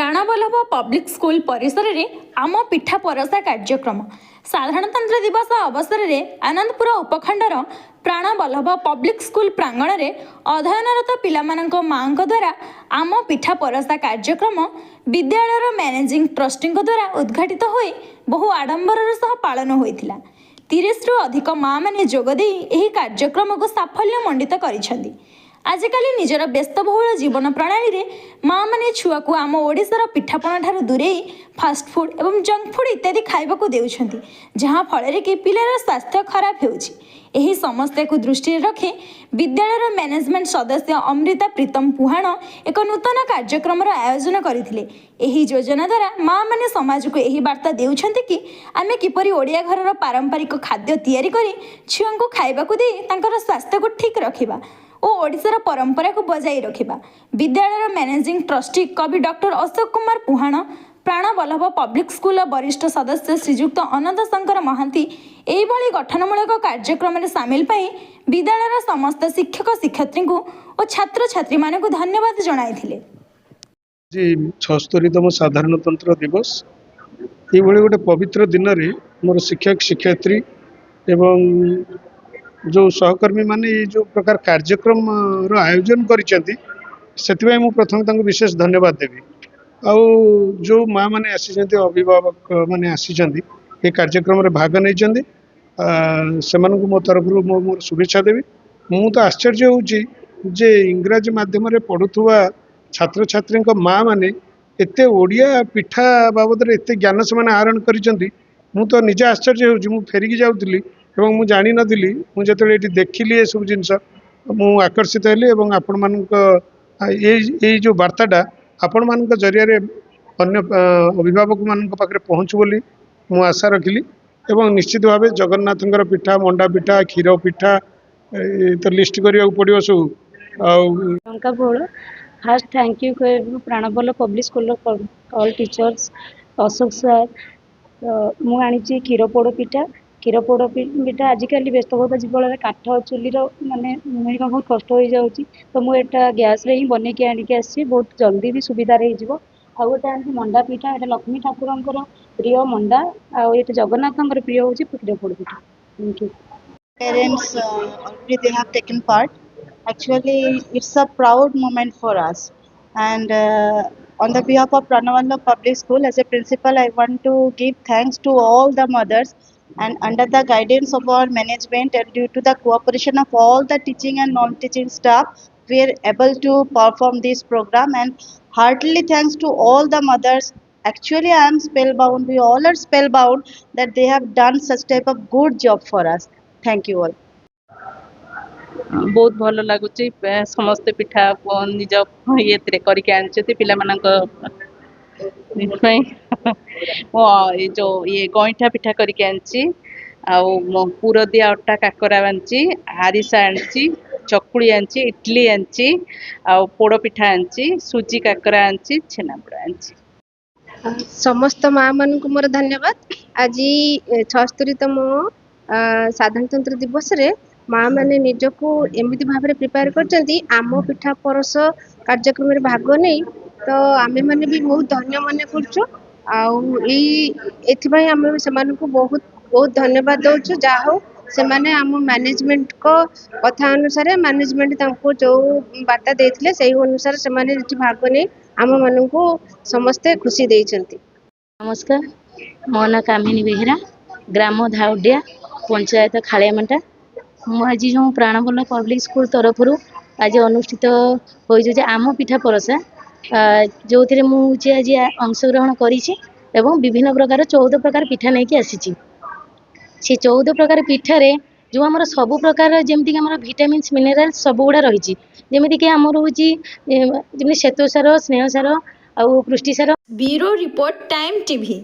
प्राणवल्लभ public school परिसर में आम पिठा परसा कार्यक्रम साधारणतंत्र दिवस अवसर में आनंदपुर उपखंडर प्राणवल्लभ पब्लिक स्कूल प्रांगण में अध्ययनरत पिलामानंक माँ द्वारा आम पिठा परसा कार्यक्रम विद्यालयर मैनेजिंग ट्रस्टी द्वारा उद्घाटित हो बहु आडंबर सह पालन होता। 30 रु अधिक माँ मैंने जोगदे यह कार्यक्रम को साफल्य मंडित कर आजिकल निजर व्यस्तबहुल जीवन प्रणाली रे माँ मैंने छुआ को आम ओडिशार पिठापणा ठारू दूरे फास्ट फूड एवं जंक फूड इत्यादि खाइबाकू देउछंती, जहाँ फल कि पिलार स्वास्थ्य खराब होउछि। एही समस्या को दृष्टि रखी विद्यालयर मैनेजमेंट सदस्य अमृता प्रीतम पुहाण एक नूतन कार्यक्रम आयोजन करथिले। एही योजना द्वारा माँ मैंने समाज को यही वार्ता देउछंती कि आमे किपरि ओडिया घरर पारंपरिक खाद्य तैयारी करी छुआ को खाइबाकू दे तांकर स्वास्थ्य को ठीक रखिबा और ओडिशार परंपरा को बजाई रखिबा। विद्यालयर मैनेजिंग ट्रस्टी कवि doctor Ashok Kumar Puhan, Pranaballabh public school वरिष्ठ सदस्य श्रीजुक्त अनंत शंकर महांती एभली गठनमूलक कार्यक्रम में सामिल पाई विद्यालयर समस्त शिक्षक शिक्षयित्री और छात्र छात्री मान को धन्यवाद जणाइथिले। 76तम साधारणतंत्र दिवस ये गोटे पवित्र दिन रे मोर शिक्षक शिक्षयित्री एवं जो सहकर्मी माने जो प्रकार कार्यक्रम आयोजन करिसेंती सेतिबाई मु प्रथम विशेष धन्यवाद देवी। आउ जो माँ मैंने आसीचंती अभिभावक मैंने आसीचंती ये कार्यक्रम रे भाग नहीं से मो तरफ मोर शुभेच्छा देवी। मु तो आश्चर्य होउची जे इंग्राजी माध्यम रे पढ़ुथुवा छात्र छात्री माँ मैंने एते ओडिया पिठा बाबद एते ज्ञान से आहरण करिसेंती। मु तो निजे आश्चर्य होउची। मु फेरिकी जाउतली एवं मु जानी नथिली। मु जेतले एठी देखिली ए सब जिंस मु आकर्षित हेली एवं आपण मानक ये जो वार्ताटा आपण मानक जरिया रे अन्य अभिभावक मानक पाखरे पहुँचु बोली मु आशा रखिली। एवं निश्चित भाव जगन्नाथंकर पिठा मंडा पिठा क्षीर पिठा तो लिस्ट करिया पड़ियो सब आ first thank you Pranaballabh public school all teachers Ashok sir. मु आनी क्षीर पोड़ पिठा आजिकल व्यस्तबहुल जीवन में काठ चुली माने मिलवा बहुत कष्ट हो जाऊँगी, तो मुझे गैस रे ही बन के आनिक आसी बहुत जल्दी भी सुविधा हो। आउ गोटे आनी मंडा पिठा ये लक्ष्मी ठाकुर प्रिय मंडा आउ जगन्नाथ प्रिय हूँ क्षीर पोड़ पिठा। Thank you. Parents already they have taken part. Actually, it's a proud moment for us. And on the behalf of Pranavalla Public School, as a principal, I want to give thanks to all the mothers. And under the guidance of our management and due to the cooperation of all the teaching and non-teaching staff, we are able to perform this program. And heartily thanks to all the mothers. Actually, I am spellbound. We all are spellbound that they have done such type of good job for us. Thank you all. बहुत भल लगुच समस्ते पिठा निज ये करके आनी पिला जो ये गईठा पिठा करके आनी पुर दिया अटा काकरा आनी आरिसा आनी चकुड़ी आनी इडली आनी पोड़ पिठा आनी सुजी काकरा आनी छेनापोड़ आनी। समस्त माँ मान को मोर धन्यवाद। आज 76तम साधारणतंत्र दिवस रे माँ मैंने निजको एमती भाव में प्रिपेयर कर आम पिठा परस कार्यक्रम में भाग नहीं, तो आमे मैंने भी बहुत धन्य मन कर बहुत बहुत धन्यवाद दौचु। जहाँ से माने आम मैनेजमेंट को कथा अनुसार मैनेजमेंट जो बार्ता देते से अनुसार से भाग नहीं आम मान को समस्ते खुशी देइछंती। नमस्कार, मो ना कामिनी बेहेरा, ग्राम धाउडिया, पंचायत खालियामेंटा। आज जो प्राणवल्लभ पब्लिक स्कूल तरफ आज अनुष्ठित हो आम पिठा परसा जो थे मुझे आज अंशग्रहण कर विभिन्न प्रकार 14 प्रकार पिठा नहीं कि आसी। से 14 प्रकार पिठार जो आम सब प्रकार जमीक आम विटामिन्स मिनराल सब गुड़ा रही जमीक आम रोचे श्वेतसार स्नेहसार आ पुष्टिसार। Bureau report time TV.